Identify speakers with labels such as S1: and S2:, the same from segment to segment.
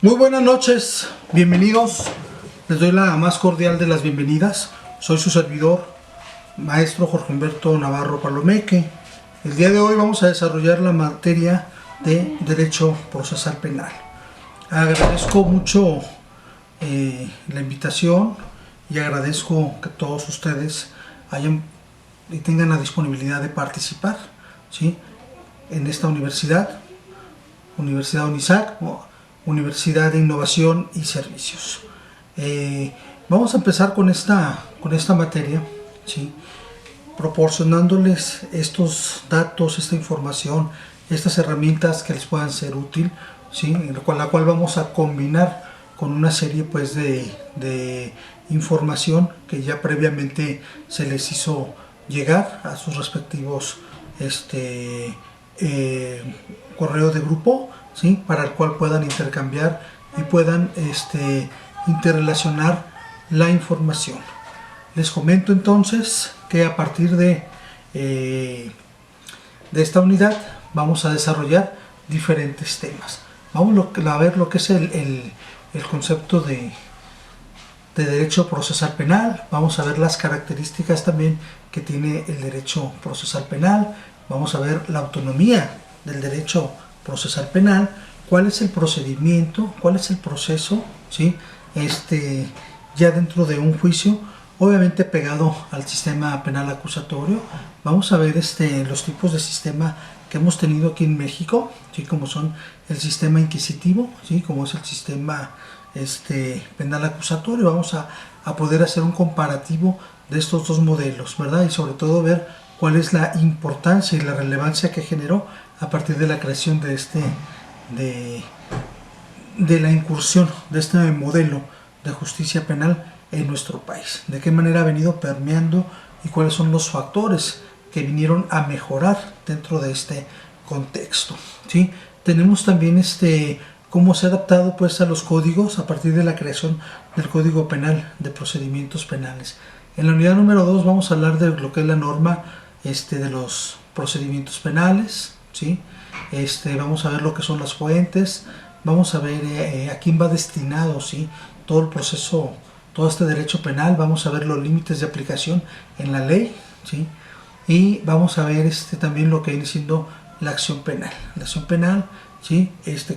S1: Muy buenas noches, bienvenidos. Les doy la más cordial de las bienvenidas. Soy su servidor, maestro Jorge Humberto Navarro Palomeque. El día de hoy vamos a desarrollar la materia de Derecho Procesal Penal. Agradezco mucho la invitación y agradezco que todos ustedes hayan y tengan la disponibilidad de participar, ¿sí?, en esta universidad UNISAC, Universidad de Innovación y Servicios. Vamos a empezar con esta materia, ¿sí?, proporcionándoles estos datos, esta información, estas herramientas que les puedan ser útil, ¿sí?, la cual vamos a combinar con una serie pues de información que ya previamente se les hizo llegar a sus respectivos correo de grupo, ¿sí?, para el cual puedan intercambiar y puedan interrelacionar la información. Les comento entonces que a partir de esta unidad vamos a desarrollar diferentes temas. Vamos a ver lo que es el concepto de derecho procesal penal. Vamos a ver las características también que tiene el derecho procesal penal. Vamos a ver la autonomía del derecho procesal penal, cuál es el procedimiento, cuál es el proceso, ¿sí?, ya dentro de un juicio, obviamente pegado al sistema penal acusatorio. Vamos a ver los tipos de sistema que hemos tenido aquí en México, ¿sí?, como son el sistema inquisitivo, ¿sí?, como es el sistema penal acusatorio. Vamos a poder hacer un comparativo de estos dos modelos, ¿verdad? Y sobre todo ver cuál es la importancia y la relevancia que generó a partir de la creación de la incursión de este modelo de justicia penal en nuestro país. De qué manera ha venido permeando y cuáles son los factores que vinieron a mejorar dentro de este contexto, ¿sí? Tenemos también cómo se ha adaptado pues a los códigos a partir de la creación del Código Penal de Procedimientos Penales. En la unidad número 2 vamos a hablar de lo que es la norma de los procedimientos penales, ¿sí? Vamos a ver lo que son las fuentes, vamos a ver a quién va destinado, ¿sí?, todo el proceso, todo este derecho penal. Vamos a ver los límites de aplicación en la ley, ¿sí?, y vamos a ver también lo que viene siendo la acción penal. La acción penal, ¿sí?,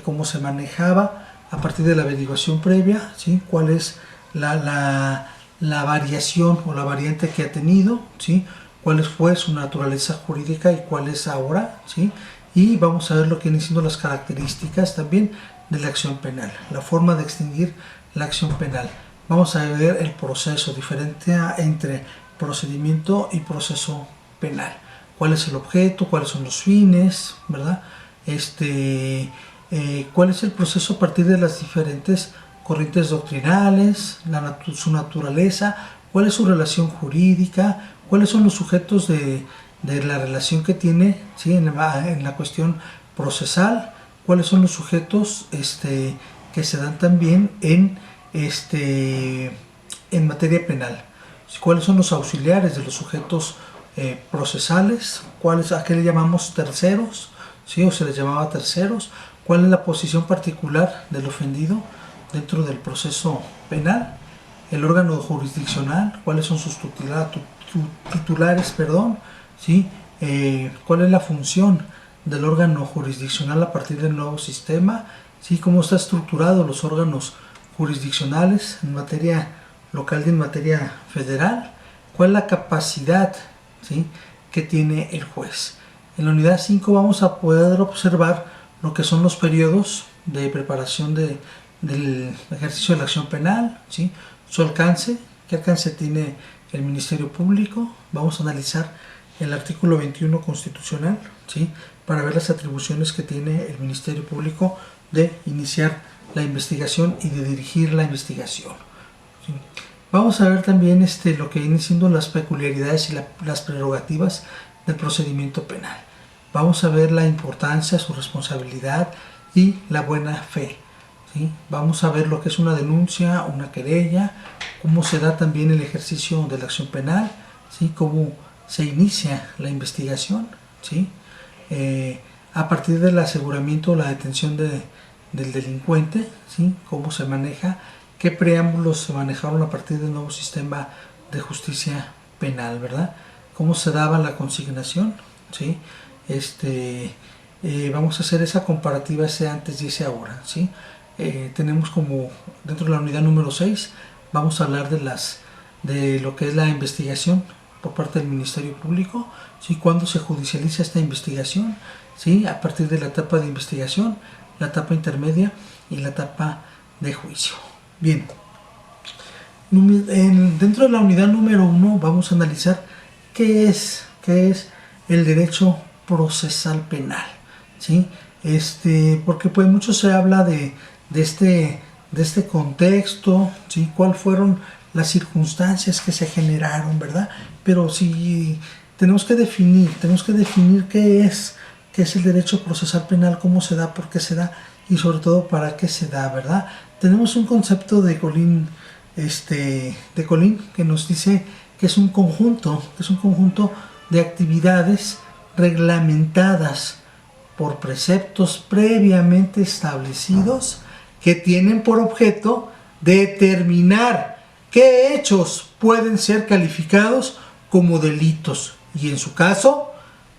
S1: cómo se manejaba a partir de la averiguación previa, ¿sí?, cuál es la variación o la variante que ha tenido, ¿sí?, cuál fue su naturaleza jurídica y cuál es ahora, ¿sí?, y vamos a ver lo que vienen siendo las características también de la acción penal, la forma de extinguir la acción penal. Vamos a ver el proceso diferente entre procedimiento y proceso penal, cuál es el objeto, cuáles son los fines, ¿verdad? Cuál es el proceso a partir de las diferentes corrientes doctrinales, su naturaleza, cuál es su relación jurídica, cuáles son los sujetos de la relación que tiene, ¿sí?, en la cuestión procesal, cuáles son los sujetos que se dan también en materia penal, cuáles son los auxiliares de los sujetos procesales, a qué le llamamos terceros, ¿sí?, o se les llamaba terceros, cuál es la posición particular del ofendido dentro del proceso penal, el órgano jurisdiccional, cuáles son sus titulares, ¿sí?, cuál es la función del órgano jurisdiccional a partir del nuevo sistema, ¿sí?, cómo está estructurado los órganos jurisdiccionales en materia local y en materia federal, cuál es la capacidad, ¿sí?, que tiene el juez. En la unidad 5 vamos a poder observar lo que son los periodos de preparación del ejercicio de la acción penal, ¿sí?, su alcance, qué alcance tiene el Ministerio Público. Vamos a analizar el artículo 21 constitucional, ¿sí?, para ver las atribuciones que tiene el Ministerio Público de iniciar la investigación y de dirigir la investigación, ¿sí? Vamos a ver también lo que vienen siendo las peculiaridades y las prerrogativas del procedimiento penal. Vamos a ver la importancia, su responsabilidad y la buena fe, ¿sí? Vamos a ver lo que es una denuncia, una querella, cómo se da también el ejercicio de la acción penal, ¿sí?, cómo se inicia la investigación, ¿sí?, a partir del aseguramiento o la detención del delincuente, ¿sí? Cómo se maneja, qué preámbulos se manejaron a partir del nuevo sistema de justicia penal, ¿verdad? Cómo se daba la consignación, ¿sí? Vamos a hacer esa comparativa, ese antes y ese ahora, ¿sí? Tenemos como dentro de la unidad número 6, vamos a hablar de lo que es la investigación por parte del Ministerio Público, ¿sí? Cuándo se judicializa esta investigación, ¿sí? A partir de la etapa de investigación, la etapa intermedia y la etapa de juicio. Bien, dentro de la unidad número 1 vamos a analizar qué es el derecho procesal penal, ¿sí? Porque pues mucho se habla de este contexto, ¿sí? ¿Cuáles fueron las circunstancias que se generaron, verdad? Pero si tenemos que definir qué es el derecho procesal penal, cómo se da, por qué se da y sobre todo para qué se da, ¿verdad? Tenemos un concepto de Colín que nos dice que es un conjunto de actividades reglamentadas por preceptos previamente establecidos que tienen por objeto determinar qué hechos pueden ser calificados como delitos y, en su caso,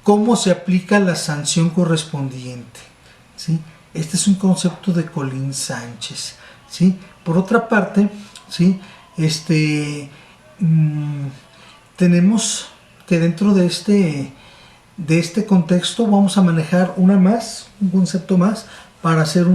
S1: cómo se aplica la sanción correspondiente, ¿sí? Este es un concepto de Colín Sánchez, ¿sí? Por otra parte, ¿sí? Tenemos que dentro de este contexto vamos a manejar un concepto más para hacer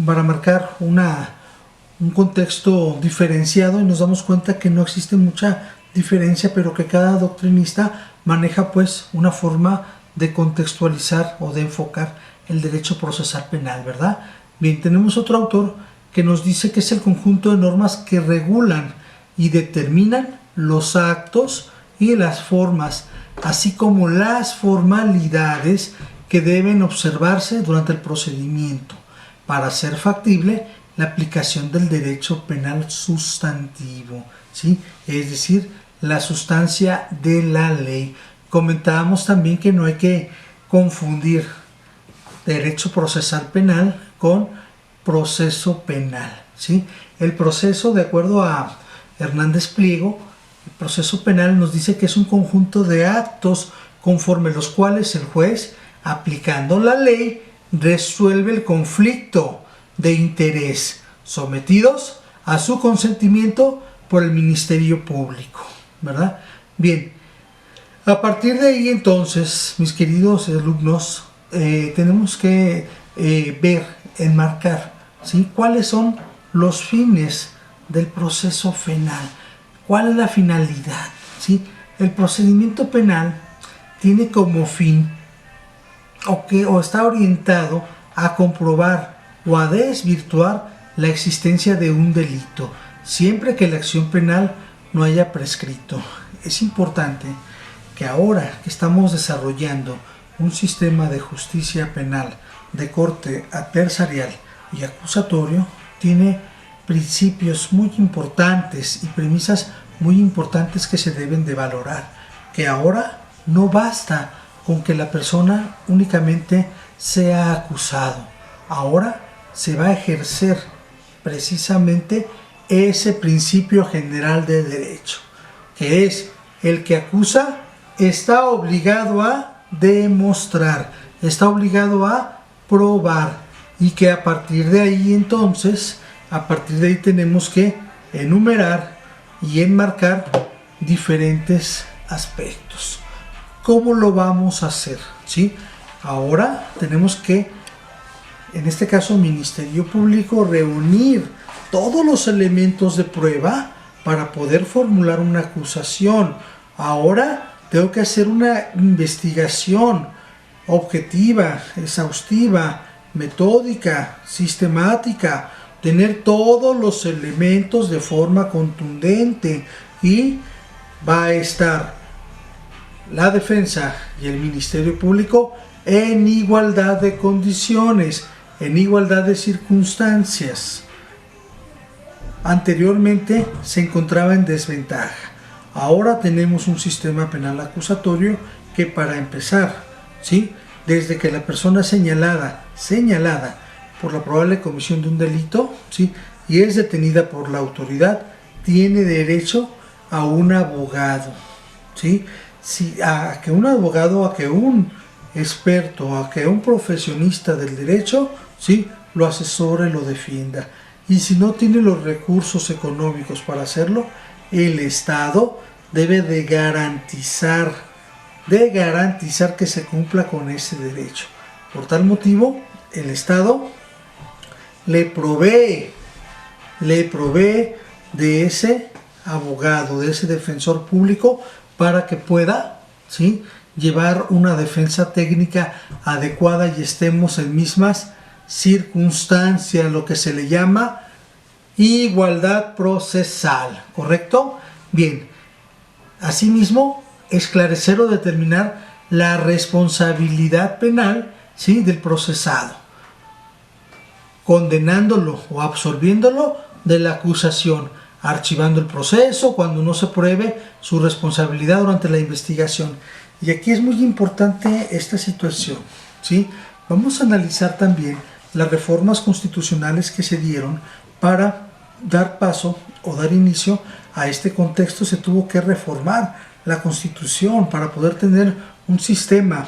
S1: para marcar un contexto diferenciado, y nos damos cuenta que no existe mucha diferencia, pero que cada doctrinista maneja pues una forma de contextualizar o de enfocar el derecho procesal penal, ¿verdad? Bien, tenemos otro autor que nos dice que es el conjunto de normas que regulan y determinan los actos y las formas, así como las formalidades que deben observarse durante el procedimiento para hacer factible la aplicación del derecho penal sustantivo, ¿sí? Es decir, la sustancia de la ley. Comentábamos también que no hay que confundir derecho procesal penal con proceso penal, ¿sí? El proceso, de acuerdo a Hernández Pliego, el proceso penal nos dice que es un conjunto de actos conforme los cuales el juez, aplicando la ley, resuelve el conflicto de interés sometidos a su consentimiento por el Ministerio Público, ¿verdad? Bien, a partir de ahí entonces, mis queridos alumnos, tenemos que enmarcar, ¿sí? ¿Cuáles son los fines del proceso penal? ¿Cuál es la finalidad? ¿Sí? El procedimiento penal tiene como fin o está orientado a comprobar o a desvirtuar la existencia de un delito, siempre que la acción penal no haya prescrito. Es importante que ahora que estamos desarrollando un sistema de justicia penal de corte adversarial y acusatorio, tiene principios muy importantes y premisas muy importantes que se deben de valorar, que ahora no basta con que la persona únicamente sea acusado, ahora se va a ejercer precisamente ese principio general de derecho, que es el que acusa está obligado a demostrar, está obligado a probar, y que a partir de ahí entonces, tenemos que enumerar y enmarcar diferentes aspectos. ¿Cómo lo vamos a hacer? ¿Sí? Ahora tenemos que, en este caso, Ministerio Público, reunir todos los elementos de prueba para poder formular una acusación. Ahora tengo que hacer una investigación objetiva, exhaustiva, metódica, sistemática, tener todos los elementos de forma contundente, y va a estar la defensa y el Ministerio Público en igualdad de condiciones, en igualdad de circunstancias. Anteriormente se encontraba en desventaja. Ahora tenemos un sistema penal acusatorio que, para empezar, ¿sí?, desde que la persona señalada por la probable comisión de un delito, ¿sí? Y es detenida por la autoridad, tiene derecho a un abogado, ¿sí? Si, a que un abogado, a que un experto, a que un profesionista del derecho, ¿sí?, lo asesore, lo defienda. Y si no tiene los recursos económicos para hacerlo, el Estado debe de garantizar que se cumpla con ese derecho. Por tal motivo, el Estado le provee de ese abogado, de ese defensor público, para que pueda, ¿sí?, llevar una defensa técnica adecuada y estemos en mismas circunstancias, lo que se le llama igualdad procesal, ¿correcto? Bien, asimismo, esclarecer o determinar la responsabilidad penal, ¿sí?, del procesado, condenándolo o absorbiéndolo de la acusación, archivando el proceso cuando no se pruebe su responsabilidad durante la investigación. Y aquí es muy importante esta situación, ¿sí? Vamos a analizar también las reformas constitucionales que se dieron para dar paso o dar inicio a este contexto. Se tuvo que reformar la Constitución para poder tener un sistema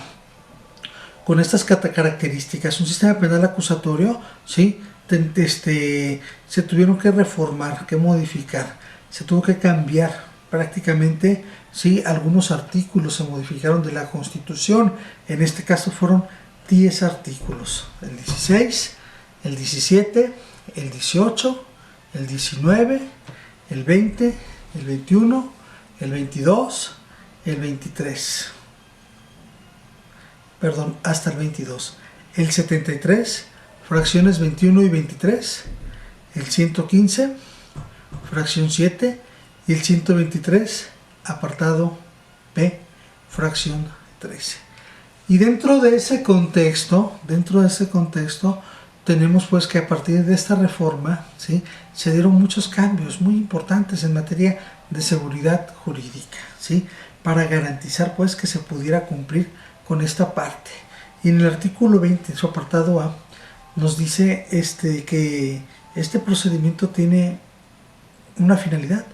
S1: con estas características, un sistema penal acusatorio, ¿sí? Se tuvieron que reformar, que modificar, se tuvo que cambiar prácticamente, ¿sí? Algunos artículos se modificaron de la Constitución, en este caso fueron 10 artículos, el 16, el 17, el 18, el 19, el 20, el 21, el 22, el 23, perdón, hasta el 22, el 73, fracciones 21 y 23, el 115, fracción 7, y el 123, apartado P, fracción 13. Y dentro de ese contexto, tenemos pues que a partir de esta reforma, ¿sí?, se dieron muchos cambios muy importantes en materia de seguridad jurídica, ¿sí?, para garantizar pues que se pudiera cumplir con esta parte. Y en el artículo 20, en su apartado A, nos dice que este procedimiento tiene una finalidad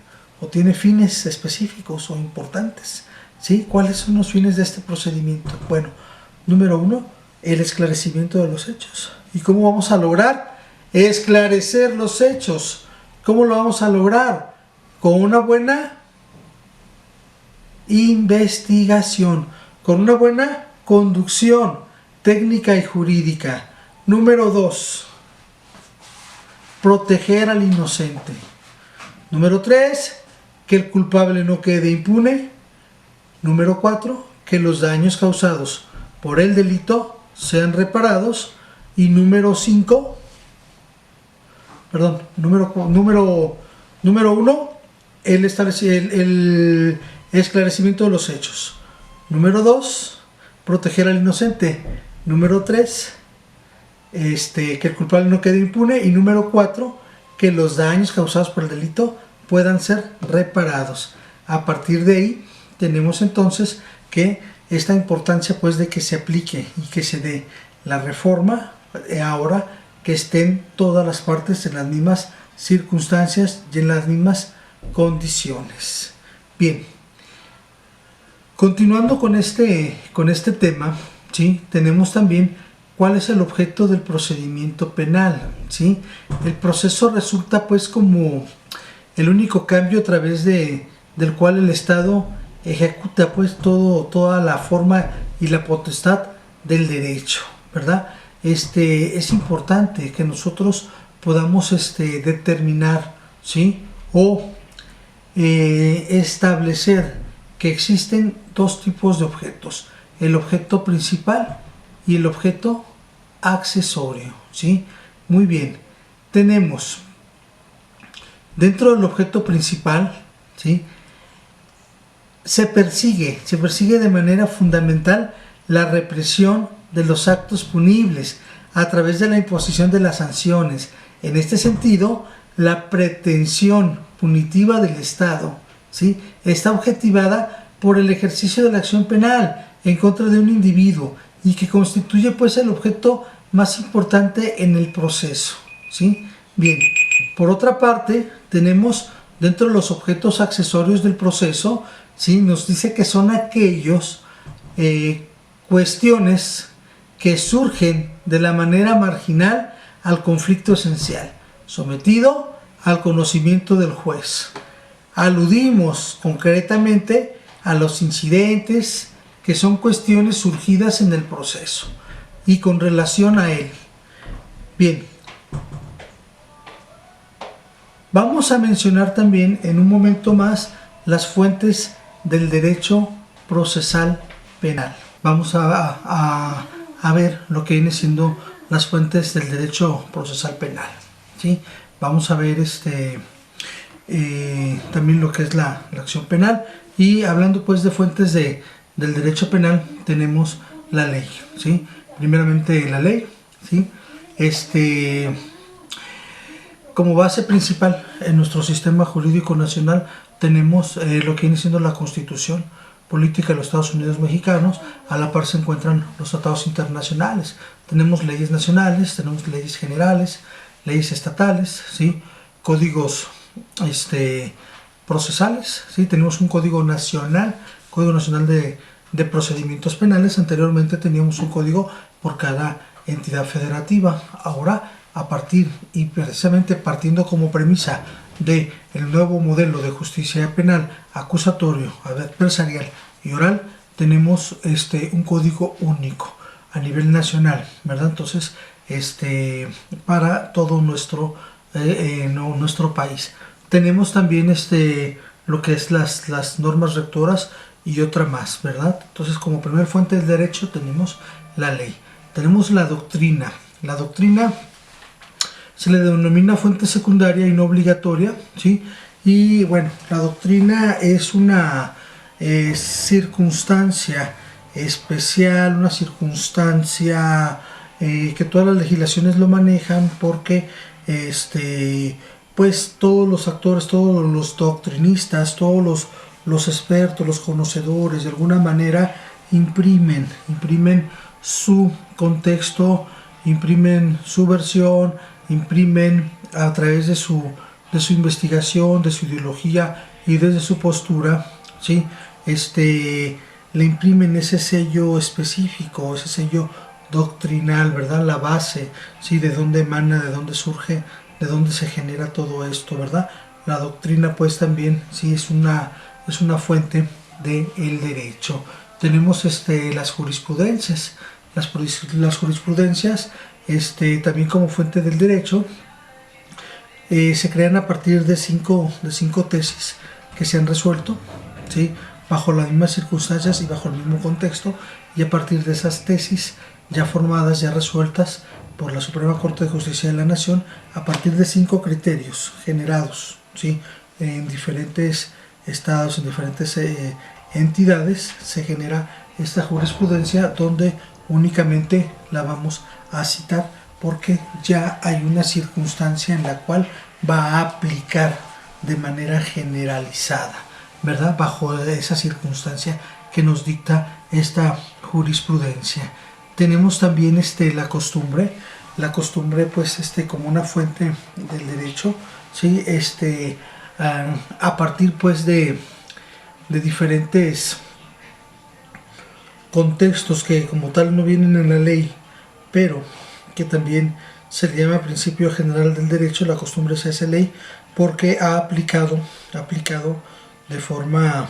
S1: o tiene fines específicos o importantes, ¿sí? ¿Cuáles son los fines de este procedimiento? Bueno, número 1, el esclarecimiento de los hechos. ¿Y cómo vamos a lograr esclarecer los hechos? ¿Cómo lo vamos a lograr? Con una buena investigación, con una buena conducción técnica y jurídica. Número 2, proteger al inocente. Número 3, que el culpable no quede impune. Número 4, que los daños causados por el delito sean reparados. Y número 5, número 1, el esclarecimiento de los hechos. Número 2, proteger al inocente. Número 3, que el culpable no quede impune. Y número 4, que los daños causados por el delito puedan ser reparados. A partir de ahí tenemos entonces que esta importancia pues de que se aplique y que se dé la reforma, ahora que estén todas las partes en las mismas circunstancias y en las mismas condiciones. Bien, continuando con este tema, ¿sí?, tenemos también cuál es el objeto del procedimiento penal, ¿sí? El proceso resulta pues como el único cambio a través del cual el Estado ejecuta pues toda la forma y la potestad del derecho, ¿verdad? Es importante que nosotros podamos determinar, ¿sí?, o establecer que existen dos tipos de objetos: el objeto principal y el objeto accesorio, ¿sí? Muy bien, tenemos dentro del objeto principal, ¿sí?, se persigue de manera fundamental la represión de los actos punibles a través de la imposición de las sanciones. En este sentido, la pretensión punitiva del Estado, ¿sí?, está objetivada por el ejercicio de la acción penal en contra de un individuo y que constituye pues el objeto más importante en el proceso, ¿sí? Bien, por otra parte, tenemos dentro de los objetos accesorios del proceso, ¿sí? Nos dice que son aquellos cuestiones que surgen de la manera marginal al conflicto esencial, sometido al conocimiento del juez. Aludimos concretamente a los incidentes que son cuestiones surgidas en el proceso y con relación a él. Bien, vamos a mencionar también en un momento más las fuentes del derecho procesal penal. Vamos a ver lo que viene siendo las fuentes del derecho procesal penal, ¿sí? Vamos a ver también lo que es la acción penal, y hablando pues de fuentes del derecho penal, tenemos la ley, ¿sí? Primeramente la ley, ¿sí? Como base principal en nuestro sistema jurídico nacional tenemos lo que viene siendo la Constitución Política de los Estados Unidos Mexicanos. A la par se encuentran los tratados internacionales. Tenemos leyes nacionales, tenemos leyes generales, leyes estatales, ¿sí? Códigos procesales, ¿sí? Tenemos un Código Nacional de Procedimientos Penales. Anteriormente teníamos un código por cada entidad federativa. Ahora, a partir y precisamente partiendo como premisa de el nuevo modelo de justicia penal, acusatorio, adversarial y oral, tenemos un código único a nivel nacional, ¿verdad? Entonces, para todo nuestro país. Tenemos también lo que es las normas rectoras y otra más, ¿verdad? Entonces, como primer fuente del derecho tenemos la ley. Tenemos la doctrina. La doctrina se le denomina fuente secundaria y no obligatoria, ¿sí? Y bueno, la doctrina es una circunstancia especial, una circunstancia que todas las legislaciones lo manejan, porque pues todos los actores, todos los doctrinistas, todos los expertos, los conocedores, de alguna manera imprimen su contexto, imprimen su versión, imprimen a través de su investigación, de su ideología y desde su postura, ¿sí? Le imprimen ese sello específico, ese sello doctrinal, ¿verdad? La base, ¿sí? De dónde emana, de dónde surge, de dónde se genera todo esto, ¿verdad? La doctrina pues también, sí, es una fuente del derecho. Tenemos las jurisprudencias. Las jurisprudencias también como fuente del derecho se crean a partir de cinco tesis que se han resuelto, ¿sí? Bajo las mismas circunstancias y bajo el mismo contexto, y a partir de esas tesis ya formadas, ya resueltas por la Suprema Corte de Justicia de la Nación, a partir de 5 criterios generados, ¿sí? En diferentes estados, en diferentes entidades, se genera esta jurisprudencia, donde únicamente la vamos a citar porque ya hay una circunstancia en la cual va a aplicar de manera generalizada, ¿verdad? Bajo esa circunstancia que nos dicta esta jurisprudencia. Tenemos también la costumbre pues como una fuente del derecho, ¿sí? A partir pues de diferentes contextos que como tal no vienen en la ley, pero que también se le llama principio general del derecho. La costumbre se hace ley porque ha aplicado de forma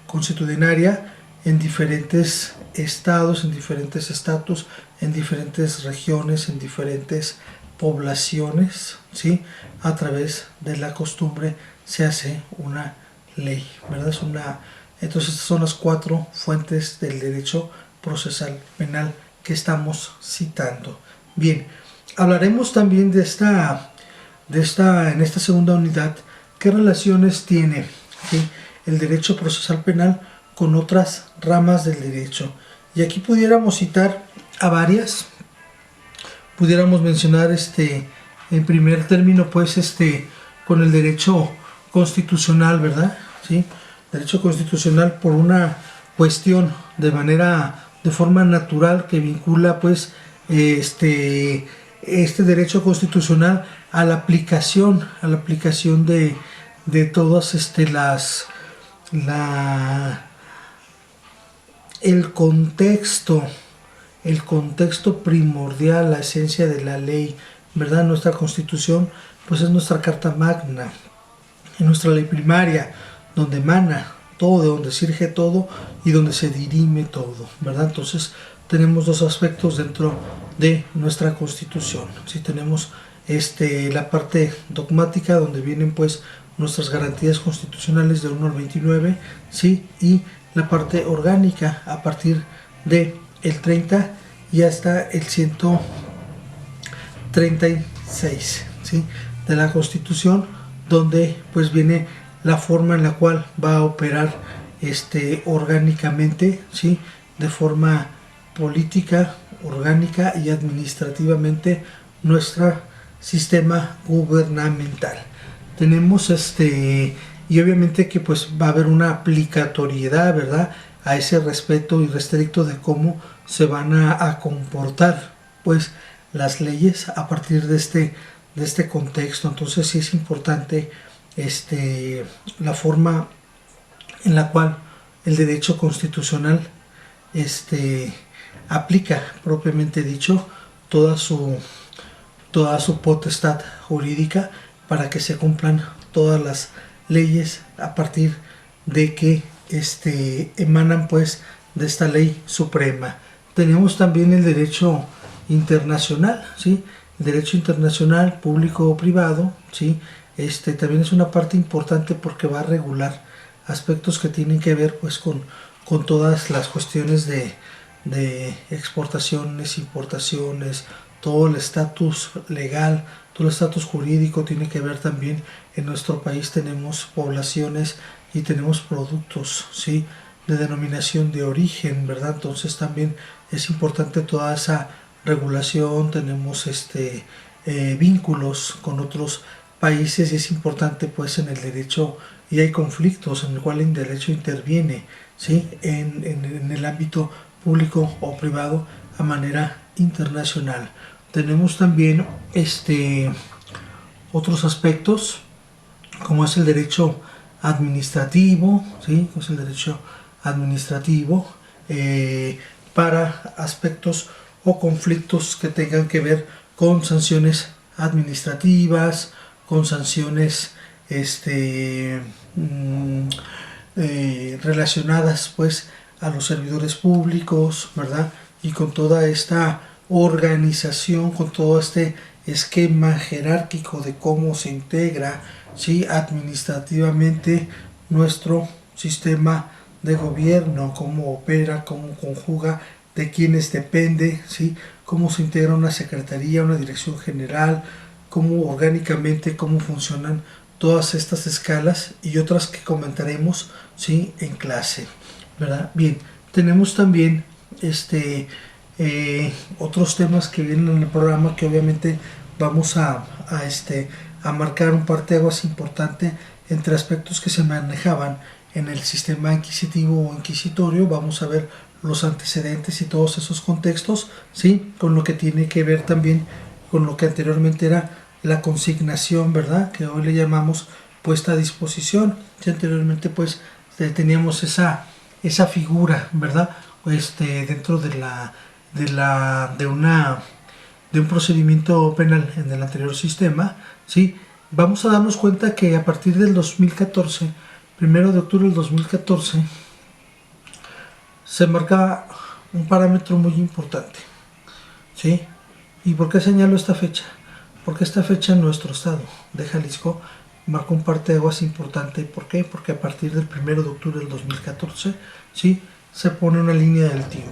S1: consuetudinaria en diferentes estados, en diferentes estatus, en diferentes regiones, en diferentes poblaciones, ¿sí? A través de la costumbre se hace una ley, ¿verdad? Entonces estas son las 4 fuentes del derecho procesal penal que estamos citando. Bien, hablaremos también en esta segunda unidad, qué relaciones tiene, ¿sí? El derecho procesal penal con otras ramas del derecho. Y aquí pudiéramos citar a varias. Pudiéramos mencionar en primer término pues con el derecho constitucional, ¿verdad? ¿Sí? Derecho constitucional por una cuestión de forma natural que vincula pues este derecho constitucional a la aplicación de todas el contexto, primordial, la esencia de la ley, ¿verdad? Nuestra Constitución pues es nuestra carta magna, es nuestra ley primaria, donde emana todo, de donde surge todo y donde se dirime todo, ¿verdad? Entonces tenemos dos aspectos dentro de nuestra Constitución. ¿Sí? Tenemos la parte dogmática, donde vienen pues nuestras garantías constitucionales del 1 al 29, ¿sí? Y la parte orgánica a partir de el 30 y hasta el 136, ¿sí? De la Constitución, donde pues viene la forma en la cual va a operar orgánicamente, ¿sí? De forma política, orgánica y administrativamente nuestro sistema gubernamental. Tenemos y obviamente que pues va a haber una aplicatoriedad, ¿verdad?, a ese respeto irrestricto de cómo se van a comportar pues las leyes a partir de este contexto. Entonces sí es importante la forma en la cual el derecho constitucional aplica propiamente dicho toda su potestad jurídica para que se cumplan todas las leyes a partir de que emanan pues de esta ley suprema. Tenemos también el derecho internacional, ¿sí? El derecho internacional público o privado, ¿sí? También es una parte importante porque va a regular aspectos que tienen que ver pues con todas las cuestiones de exportaciones, importaciones, todo el estatus legal, todo el estatus jurídico tiene que ver también. En nuestro país tenemos poblaciones y tenemos productos, ¿sí?, de denominación de origen, ¿verdad? Entonces también es importante toda esa regulación. Tenemos vínculos con otros países y es importante pues en el derecho, y hay conflictos en el cual el derecho interviene, ¿sí?, en el ámbito público o privado a manera internacional. Tenemos también otros aspectos como es el derecho administrativo, ¿sí?, es el derecho administrativo para aspectos o conflictos que tengan que ver con sanciones administrativas, con sanciones relacionadas pues a los servidores públicos, ¿verdad? Y con toda esta organización, con todo este esquema jerárquico de cómo se integra, ¿sí?, administrativamente nuestro sistema de gobierno, cómo opera, cómo conjuga, de quiénes depende, ¿sí?, cómo se integra una secretaría, una dirección general, cómo orgánicamente, cómo funcionan todas estas escalas y otras que comentaremos, ¿sí?, en clase, ¿verdad? Bien, tenemos también otros temas que vienen en el programa que obviamente vamos a marcar un parteaguas importante entre aspectos que se manejaban en el sistema inquisitivo o inquisitorio. Vamos a ver los antecedentes y todos esos contextos, ¿sí?, con lo que tiene que ver también con lo que anteriormente era la consignación, ¿verdad?, que hoy le llamamos puesta a disposición. ¿Sí? Anteriormente pues teníamos esa figura, ¿verdad?, dentro de un procedimiento penal en el anterior sistema, ¿sí? Vamos a darnos cuenta que a partir del 2014, 1 de octubre del 2014, se marca un parámetro muy importante, ¿sí? ¿Y por qué señalo esta fecha? Porque esta fecha en nuestro estado de Jalisco marcó un parteaguas importante. ¿Por qué? Porque a partir del 1 de octubre del 2014, ¿sí?, se pone una línea del tiempo,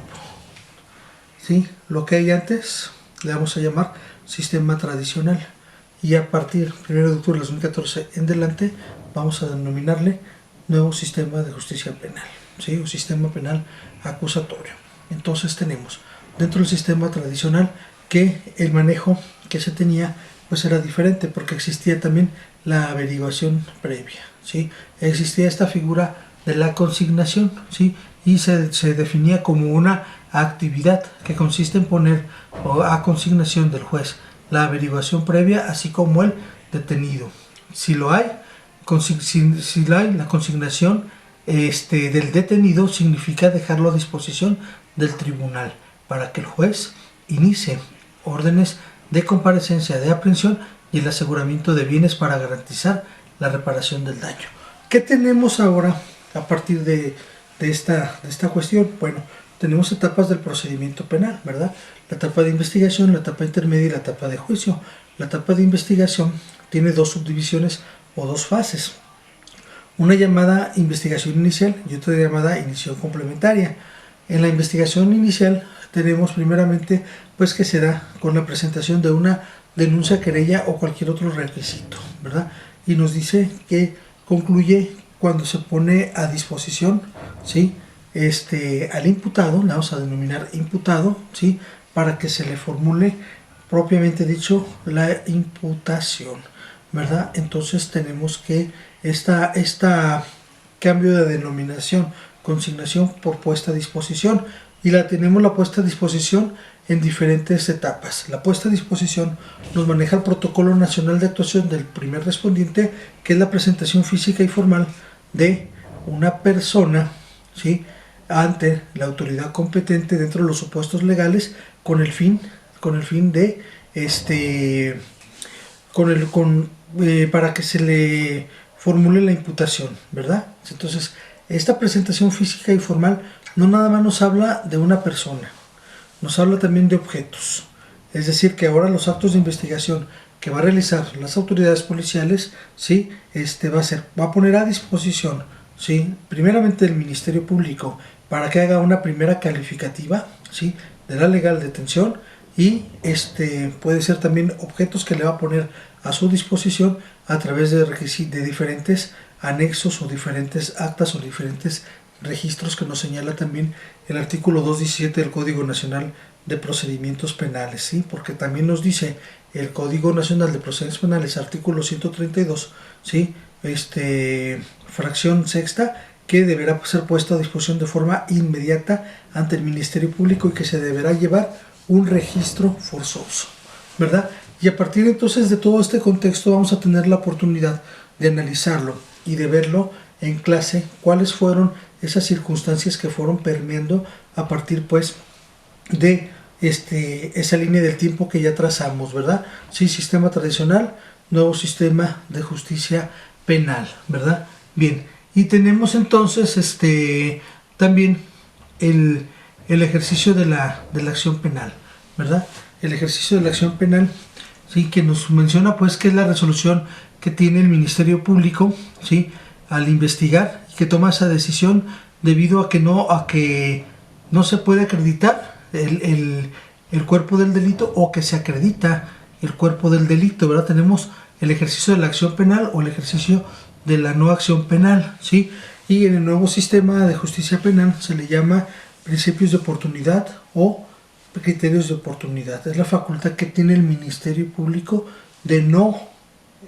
S1: ¿sí? Lo que hay antes le vamos a llamar sistema tradicional, y a partir del 1 de octubre del 2014 en delante vamos a denominarle nuevo sistema de justicia penal, ¿sí?, o sistema penal acusatorio. Entonces tenemos dentro del sistema tradicional que el manejo que se tenía pues era diferente, porque existía también la averiguación previa, ¿sí? Existía esta figura de la consignación, ¿sí?, y se definía como una actividad, que consiste en poner a consignación del juez la averiguación previa, así como el detenido. Si lo hay, la consignación del detenido significa dejarlo a disposición del tribunal para que el juez inicie órdenes de comparecencia, de aprehensión y el aseguramiento de bienes para garantizar la reparación del daño. ¿Qué tenemos ahora a partir de esta cuestión? Bueno, tenemos etapas del procedimiento penal, ¿verdad? La etapa de investigación, la etapa intermedia y la etapa de juicio. La etapa de investigación tiene dos subdivisiones o dos fases. Una llamada investigación inicial y otra llamada inicio complementaria. En la investigación inicial tenemos primeramente pues que se da con la presentación de una denuncia, querella o cualquier otro requisito, ¿verdad? Y nos dice que concluye cuando se pone a disposición, ¿sí? Al imputado, le vamos a denominar imputado, ¿sí? Para que se le formule propiamente dicho la imputación, ¿verdad? Entonces tenemos que esta cambio de denominación, consignación por puesta a disposición, y tenemos la puesta a disposición en diferentes etapas. La puesta a disposición nos maneja el Protocolo Nacional de Actuación del primer respondiente, que es la presentación física y formal de una persona, ¿sí?, ante la autoridad competente dentro de los supuestos legales con el fin de para que se le formule la imputación, ¿verdad? Entonces, esta presentación física y formal no nada más nos habla de una persona, nos habla también de objetos. Es decir, que ahora los actos de investigación que va a realizar las autoridades policiales, ¿sí?, va a poner a disposición, ¿sí?, primeramente del Ministerio Público para que haga una primera calificativa, ¿sí?, de la legal detención, y puede ser también objetos que le va a poner a su disposición a través de diferentes anexos o diferentes actas o diferentes registros que nos señala también el artículo 217 del Código Nacional de Procedimientos Penales, ¿sí? Porque también nos dice el Código Nacional de Procedimientos Penales, artículo 132, ¿sí?, fracción sexta, que deberá ser puesto a disposición de forma inmediata ante el Ministerio Público y que se deberá llevar un registro forzoso, ¿verdad? Y a partir entonces de todo este contexto vamos a tener la oportunidad de analizarlo y de verlo en clase, cuáles fueron esas circunstancias que fueron permeando a partir pues de esa línea del tiempo que ya trazamos, ¿verdad? Sí, sistema tradicional, nuevo sistema de justicia penal, ¿verdad? Bien, y tenemos entonces también el ejercicio de la acción penal, ¿verdad? El ejercicio de la acción penal, sí, que nos menciona pues que es la resolución que tiene el Ministerio Público, sí, al investigar, y que toma esa decisión debido a que no se puede acreditar el cuerpo del delito, o que se acredita el cuerpo del delito, ¿verdad? Tenemos el ejercicio de la acción penal o el ejercicio de la no acción penal, ¿sí? Y en el nuevo sistema de justicia penal se le llama principios de oportunidad o criterios de oportunidad. Es la facultad que tiene el Ministerio Público de no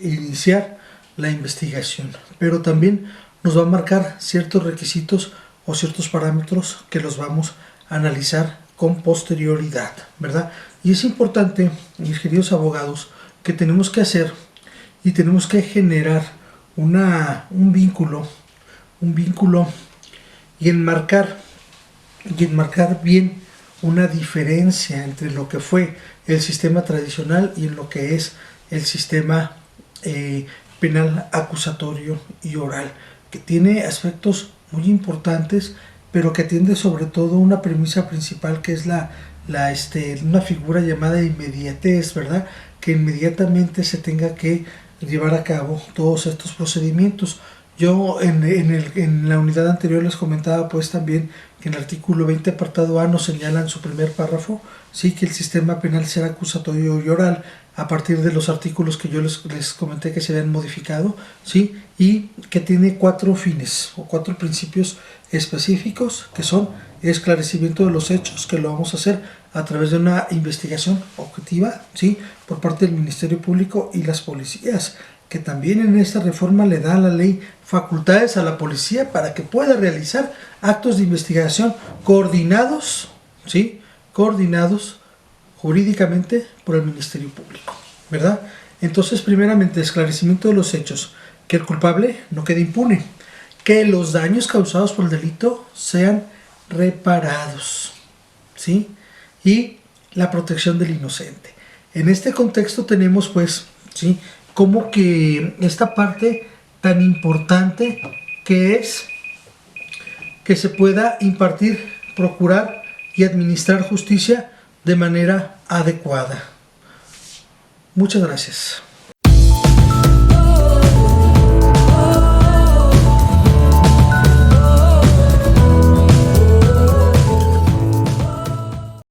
S1: iniciar la investigación, pero también nos va a marcar ciertos requisitos o ciertos parámetros que los vamos a analizar con posterioridad, ¿verdad? Y es importante, mis queridos abogados, que tenemos que hacer y tenemos que generar un vínculo y enmarcar bien una diferencia entre lo que fue el sistema tradicional y en lo que es el sistema penal acusatorio y oral, que tiene aspectos muy importantes, pero que atiende sobre todo una premisa principal, que es una figura llamada inmediatez, ¿verdad? Que inmediatamente se tenga que llevar a cabo todos estos procedimientos. Yo en la unidad anterior les comentaba pues también que en el artículo 20 apartado A nos señala en su primer párrafo, sí, que el sistema penal será acusatorio y oral a partir de los artículos que yo les comenté que se habían modificado, sí, y que tiene 4 fines o 4 principios específicos, que son esclarecimiento de los hechos, que lo vamos a hacer a través de una investigación objetiva, sí, por parte del Ministerio Público y las policías, que también en esta reforma le da a la ley facultades a la policía para que pueda realizar actos de investigación coordinados, ¿sí? Coordinados jurídicamente por el Ministerio Público, ¿verdad? Entonces, primeramente, esclarecimiento de los hechos, que el culpable no quede impune, que los daños causados por el delito sean reparados, ¿sí? Y la protección del inocente. En este contexto tenemos, pues, ¿sí?, como que esta parte tan importante que es que se pueda impartir, procurar y administrar justicia de manera adecuada. Muchas gracias.